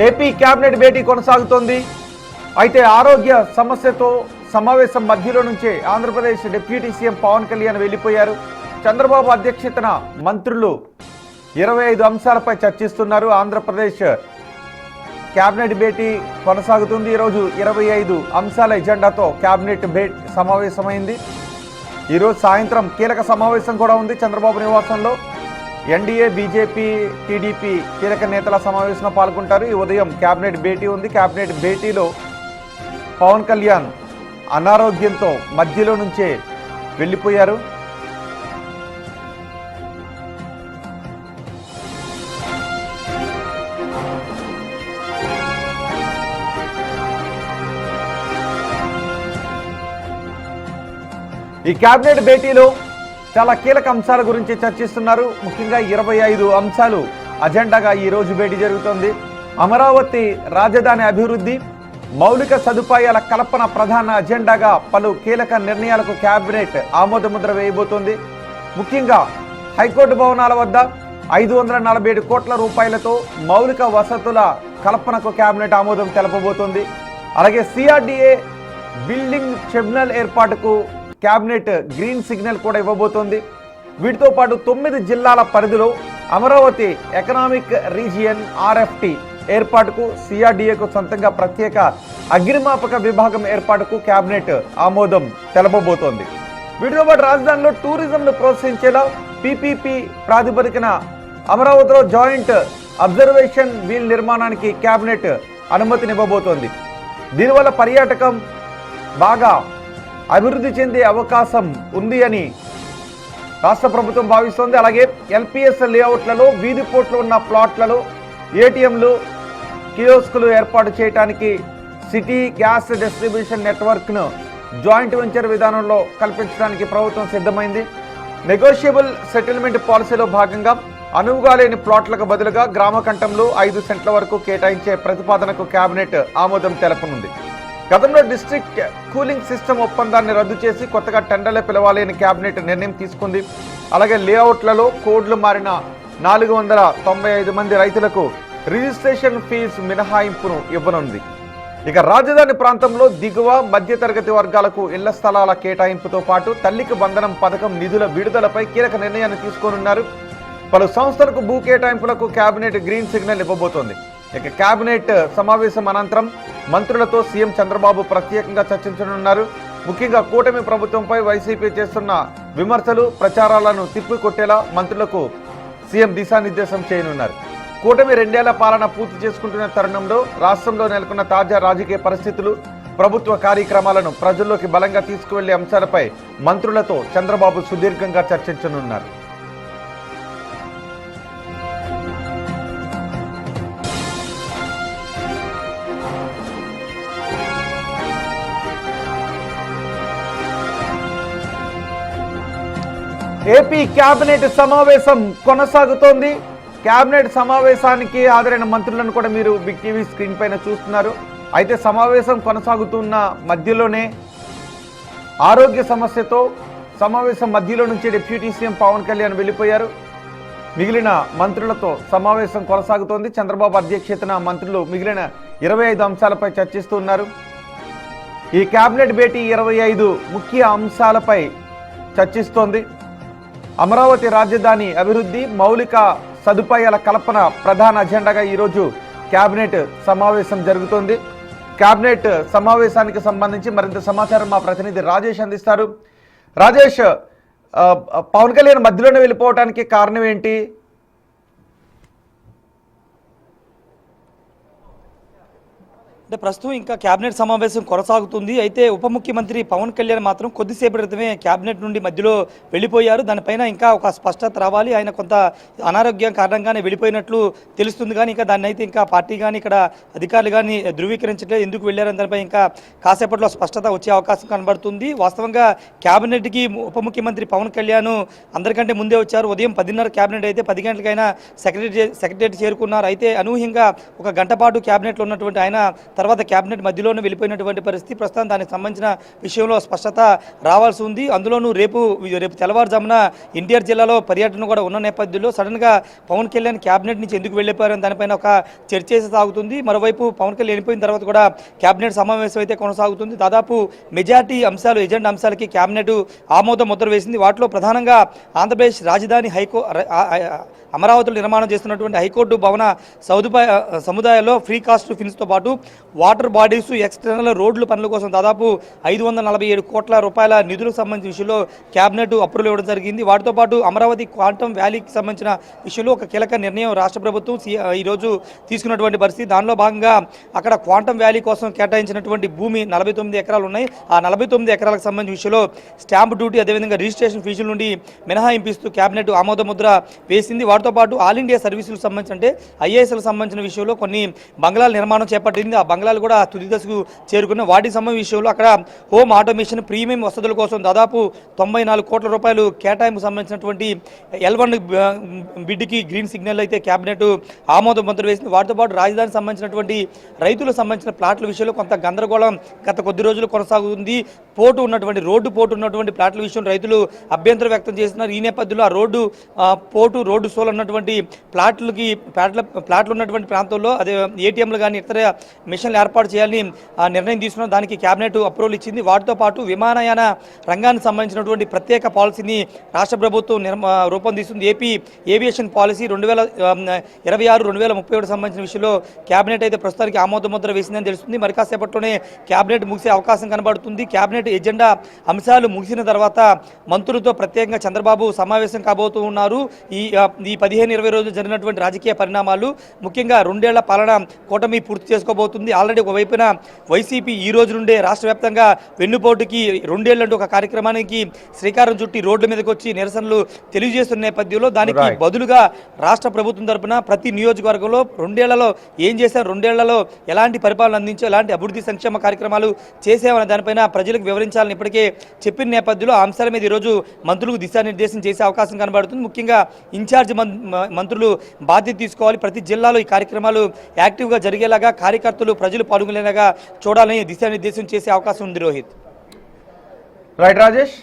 AP cabinet భేటీ కొనసాగుతోంది. అయితే ఆరోగ్య సమస్యతో సమావేశం మధ్యలో నుంచే ఆంధ్రప్రదేశ్ డిప్యూటీ సీఎం పవన్ కళ్యాణ్ వెళ్లిపోయారు. చంద్రబాబు అధ్యక్షతన మంత్రులు 25 అంశాలపై చర్చిస్తున్నారు. ఆంధ్రప్రదేశ్ కేబినెట్ భేటీ కొనసాగుతుంది. ఈరోజు 25 అంశాల ఎజెండాతో కేబినెట్ సమావేశమైంది. ఈరోజు సాయంత్రం కీలక సమావేశం కూడా ఉంది చంద్రబాబు నివాసంలో. ఎన్డీఏ, బీజేపీ, టీడీపీ కీలక నేతల సమావేశంలో పాల్గొంటారు. ఈ ఉదయం కేబినెట్ భేటీ ఉంది. కేబినెట్ భేటీలో పవన్ కళ్యాణ్ అనారోగ్యంతో మధ్యలో నుంచే వెళ్ళిపోయారు. ఈ కేబినెట్ భేటీలో చాలా కీలక అంశాల గురించి చర్చిస్తున్నారు. ముఖ్యంగా 25 అంశాలు అజెండాగా ఈ రోజు భేటీ జరుగుతోంది. అమరావతి రాజధాని అభివృద్ధి, మౌలిక సదుపాయాల కల్పన ప్రధాన అజెండాగా పలు కీలక నిర్ణయాలకు కేబినెట్ ఆమోదముద్ర వేయబోతోంది. ముఖ్యంగా హైకోర్టు భవనాల వద్ద 547 కోట్ల రూపాయలతో మౌలిక వసతుల కల్పనకు కేబినెట్ ఆమోదం తెలపబోతోంది. అలాగే సిఆర్డీఏ బిల్డింగ్ ట్రిబ్యునల్ ఏర్పాటుకు కేబినెట్ గ్రీన్ సిగ్నల్ కూడా ఇవ్వబోతోంది. వీటితో పాటు 9 జిల్లాల పరిధిలో అమరావతి ఎకనామిక్ రీజియన్ ఆర్ఎఫ్టి ఏర్పాటుకు, సిఆర్డీఏకు సొంతంగా ప్రత్యేక అగ్నిమాపక విభాగం ఏర్పాటుకు కేబినెట్ ఆమోదం తెలపబోతోంది. వీటితో పాటు రాజధానిలో టూరిజంను ప్రోత్సహించేలా పీపీపీ ప్రాతిపదికన అమరావతిలో జాయింట్ అబ్జర్వేషన్ వీల్ నిర్మాణానికి కేబినెట్ అనుమతినివ్వబోతోంది. దీనివల్ల పర్యాటకం బాగా అభివృద్ధి చెందే అవకాశం ఉంది అని రాష్ట్ర ప్రభుత్వం భావిస్తోంది. అలాగే ఎల్పిఎస్ లేఅవుట్లలో, వీధి పోట్లు ఉన్న ప్లాట్లలో ఏటీఎంలు, కియోస్కులు ఏర్పాటు చేయడానికి సిటీ గ్యాస్ డిస్ట్రిబ్యూషన్ నెట్వర్క్ను జాయింట్ వెంచర్ విధానంలో కల్పించడానికి ప్రభుత్వం సిద్ధమైంది. నెగోషియబుల్ సెటిల్మెంట్ పాలసీలో భాగంగా అనువుగా లేని ప్లాట్లకు బదులుగా గ్రామ కంఠంలో 5 సెంట్ల వరకు కేటాయించే ప్రతిపాదనకు కేబినెట్ ఆమోదం తెలపనుంది. గతంలో డిస్ట్రిక్ట్ కూలింగ్ సిస్టమ్ ఒప్పందాన్ని రద్దు చేసి కొత్తగా టెండర్లే పిలవాలి అని కేబినెట్ నిర్ణయం తీసుకుంది. అలాగే లేఅవుట్లలో కోడ్లు మారిన 495 మంది రైతులకు రిజిస్ట్రేషన్ ఫీజు మినహాయింపును ఇవ్వనుంది. ఇక రాజధాని ప్రాంతంలో దిగువ మధ్యతరగతి వర్గాలకు ఇళ్ల స్థలాల కేటాయింపుతో పాటు తల్లికి బంధనం పథకం నిధుల విడుదలపై కీలక నిర్ణయాన్ని తీసుకోనున్నారు. పలు సంస్థలకు భూ కేటాయింపులకు కేబినెట్ గ్రీన్ సిగ్నల్ ఇవ్వబోతోంది. ఇక కేబినెట్ సమావేశం అనంతరం మంత్రులతో సీఎం చంద్రబాబు ప్రత్యేకంగా చర్చించనున్నారు. ముఖ్యంగా కూటమి ప్రభుత్వంపై వైసీపీ చేస్తున్న విమర్శలు, ప్రచారాలను తిప్పికొట్టేలా మంత్రులకు సీఎం దిశానిర్దేశం చేయనున్నారు. కూటమి 2 ఏళ్ల పాలన పూర్తి చేసుకుంటున్న తరుణంలో రాష్ట్రంలో నెలకొన్న తాజా రాజకీయ పరిస్థితులు, ప్రభుత్వ కార్యక్రమాలను ప్రజల్లోకి బలంగా తీసుకువెళ్లే అంశాలపై మంత్రులతో చంద్రబాబు సుదీర్ఘంగా చర్చించనున్నారు. ఏపీ కేబినెట్ సమావేశం కొనసాగుతోంది. కేబినెట్ సమావేశానికి హాజరైన మంత్రులను కూడా మీరు బిగ్ టీవీ స్క్రీన్ పైన చూస్తున్నారు. అయితే సమావేశం కొనసాగుతున్న మధ్యలోనే ఆరోగ్య సమస్యతో సమావేశం మధ్యలో నుంచి డిప్యూటీ సీఎం పవన్ కళ్యాణ్ వెళ్ళిపోయారు. మిగిలిన మంత్రులతో సమావేశం కొనసాగుతోంది. చంద్రబాబు అధ్యక్షతన మంత్రులు మిగిలిన 25 అంశాలపై చర్చిస్తున్నారు. ఈ కేబినెట్ భేటీ 25 ముఖ్య అంశాలపై చర్చిస్తోంది. అమరావతి రాజధాని అభివృద్ధి, మౌలిక సదుపాయాల కల్పన ప్రధాన అజెండాగా ఈరోజు కేబినెట్ సమావేశం జరుగుతోంది. కేబినెట్ సమావేశానికి సంబంధించి మరింత సమాచారం మా ప్రతినిధి రాజేష్ అందిస్తారు. రాజేష్, పవన్ కళ్యాణ్ మధ్యలోనే వెళ్ళిపోవడానికి కారణం ఏంటి? అంటే ప్రస్తుతం ఇంకా కేబినెట్ సమావేశం కొనసాగుతుంది. అయితే ఉప ముఖ్యమంత్రి పవన్ కళ్యాణ్ మాత్రం కొద్దిసేపటి క్రితమే కేబినెట్ నుండి మధ్యలో వెళ్ళిపోయారు. దానిపైన ఇంకా ఒక స్పష్టత రావాలి. ఆయన కొంత అనారోగ్యం కారణంగానే వెళ్ళిపోయినట్లు తెలుస్తుంది. కానీ ఇంకా దాన్ని అయితే ఇంకా పార్టీ కానీ ఇక్కడ అధికారులు కానీ ధృవీకరించట్లేదు. ఎందుకు వెళ్ళారని దానిపై ఇంకా కాసేపట్లో స్పష్టత వచ్చే అవకాశం కనబడుతుంది. వాస్తవంగా కేబినెట్కి ఉప ముఖ్యమంత్రి పవన్ కళ్యాణ్ అందరికంటే ముందే వచ్చారు. ఉదయం 10:30 కేబినెట్ అయితే 10 గంటలకైనా సెక్రటరీ చేరుకున్నారు. అయితే అనూహ్యంగా ఒక గంట పాటు కేబినెట్లో ఉన్నటువంటి ఆయన తర్వాత క్యాబినెట్ మధ్యలోనే వెళ్ళిపోయినటువంటి పరిస్థితి. ప్రస్తుతం దానికి సంబంధించిన విషయంలో స్పష్టత రావాల్సి ఉంది. అందులోనూ రేపు తెల్లవారుజామున ఎన్టీఆర్ జిల్లాలో పర్యటన కూడా ఉన్న నేపథ్యంలో సడన్గా పవన్ కళ్యాణ్ క్యాబినెట్ నుంచి ఎందుకు వెళ్ళిపోయారని దానిపైన ఒక చర్చ సాగుతుంది. మరోవైపు పవన్ కళ్యాణ్ వెళ్ళిపోయిన తర్వాత కూడా క్యాబినెట్ సమావేశం అయితే కొనసాగుతుంది. దాదాపు మెజార్టీ అంశాలు, ఎజెండా అంశాలకి క్యాబినెట్ ఆమోద ముద్ర వేసింది. వాటిలో ప్రధానంగా ఆంధ్రప్రదేశ్ రాజధాని అమరావతిలో నిర్మాణం చేస్తున్నటువంటి హైకోర్టు భవన సముదాయాల్లో ఫ్రీ కాస్ట్ ఫిన్స్తో పాటు వాటర్ బాడీస్, ఎక్స్టర్నల్ రోడ్ల పనుల కోసం దాదాపు 547 కోట్ల రూపాయల నిధులకు సంబంధించిన విషయంలో క్యాబినెట్ అప్రూవల్ ఇవ్వడం జరిగింది. వాటితో పాటు అమరావతి క్వాంటమ్ వ్యాలీకి సంబంధించిన విషయంలో ఒక కీలక నిర్ణయం రాష్ట్ర ప్రభుత్వం ఈరోజు తీసుకున్నటువంటి పరిస్థితి. దానిలో భాగంగా అక్కడ క్వాంటమ్ వ్యాలీ కోసం కేటాయించినటువంటి భూమి 49 ఎకరాలు ఉన్నాయి. ఆ 49 ఎకరాలకు సంబంధించిన విషయంలో స్టాంప్ డ్యూటీ, అదేవిధంగా రిజిస్ట్రేషన్ ఫీజుల నుండి మినహాయింపిస్తూ క్యాబినెట్ ఆమోద ముద్ర వేసింది. వాటితో పాటు ఆల్ ఇండియా సర్వీసులకు సంబంధించి అంటే ఐఏఎస్లకు సంబంధించిన విషయంలో కొన్ని బంగ్లాల నిర్మాణం చేపట్టింది. ఆ బంగ్లాలు కూడా తుది దశకు చేరుకున్న వాటికి సంబంధించిన విషయంలో అక్కడ హోమ్ ఆటోమేషన్, ప్రీమియం వసతుల కోసం దాదాపు 94 కోట్ల రూపాయలు కేటాయింపు సంబంధించినటువంటి L1 బిడ్కి గ్రీన్ సిగ్నల్ అయితే క్యాబినెట్ ఆమోద ముద్ర వేసింది. వాటితో పాటు రాజధానికి సంబంధించినటువంటి రైతులకు సంబంధించిన ప్లాట్ల విషయంలో కొంత గందరగోళం గత కొద్ది రోజులు కొనసాగుతుంది. రోడ్డు పోటు ఉన్నటువంటి ప్లాట్ల విషయం రైతులు అభ్యంతరం వ్యక్తం చేస్తున్నారు. ఈ నేపథ్యంలో ఆ రోడ్డు సోల్ ఉన్నటువంటి ప్లాట్లు ఉన్నటువంటి ప్రాంతంలో అదే ఏటీఎంలు కానీ ఇతర మిషన్లు ఏర్పాటు చేయాలని నిర్ణయం తీసుకున్న దానికి క్యాబినెట్ అప్రూవల్ ఇచ్చింది. వాటితో పాటు విమానయాన రంగానికి సంబంధించినటువంటి ప్రత్యేక పాలసీని రాష్ట్ర ప్రభుత్వం రూపొందిస్తుంది. ఏపీ ఏవియేషన్ పాలసీ 2026-2037 సంబంధించిన విషయంలో క్యాబినెట్ అయితే ప్రస్తుతానికి ఆమోద ముద్ర వేసిందని తెలుస్తుంది. మరి కాసేపట్లోనే క్యాబినెట్ ముగిసే అవకాశం కనబడుతుంది. క్యాబినెట్ ఎజెండా అంశాలు ముగిసిన తర్వాత మంత్రులతో ప్రత్యేకంగా చంద్రబాబు సమావేశం కాబోతూ ఉన్నారు. ఈ 15-20 రోజులు జరిగినటువంటి రాజకీయ పరిణామాలు, ముఖ్యంగా 2 ఏళ్ల పాలన కూటమి పూర్తి చేసుకోబోతుంది. ఆల్రెడీ ఒకవైపున వైసీపీ ఈ రోజు నుండే రాష్ట్ర వ్యాప్తంగా వెన్నుపోటుకి 2 ఏళ్లంటూ ఒక కార్యక్రమానికి శ్రీకారం చుట్టి రోడ్ల మీదకి వచ్చి నిరసనలు తెలియజేస్తున్న నేపథ్యంలో దానికి బదులుగా రాష్ట్ర ప్రభుత్వం తరపున ప్రతి నియోజకవర్గంలో 2 ఏళ్లలో ఏం చేశారు, 2 ఏళ్లలో ఎలాంటి పరిపాలన అందించో, ఎలాంటి అభివృద్ధి సంక్షేమ కార్యక్రమాలు చేసామని దానిపైన ప్రజలకు వివరించాలని ఇప్పటికే చెప్పిన నేపథ్యంలో ఆ అంశాల మీద ఈరోజు మంత్రులకు దిశానిర్దేశం చేసే అవకాశం కనబడుతుంది. ముఖ్యంగా ఇన్ఛార్జ్ మంత్రులు బాధ్యత తీసుకోవాలి. ప్రతి జిల్లాలో ఈ కార్యక్రమాలు యాక్టివ్గా జరిగేలాగా, కార్యకర్తలు, ప్రజలు పాల్గొనేలాగా చూడాలని దిశానిర్దేశం చేసే అవకాశం ఉంది. రోహిత్. రైట్ రాజేష్.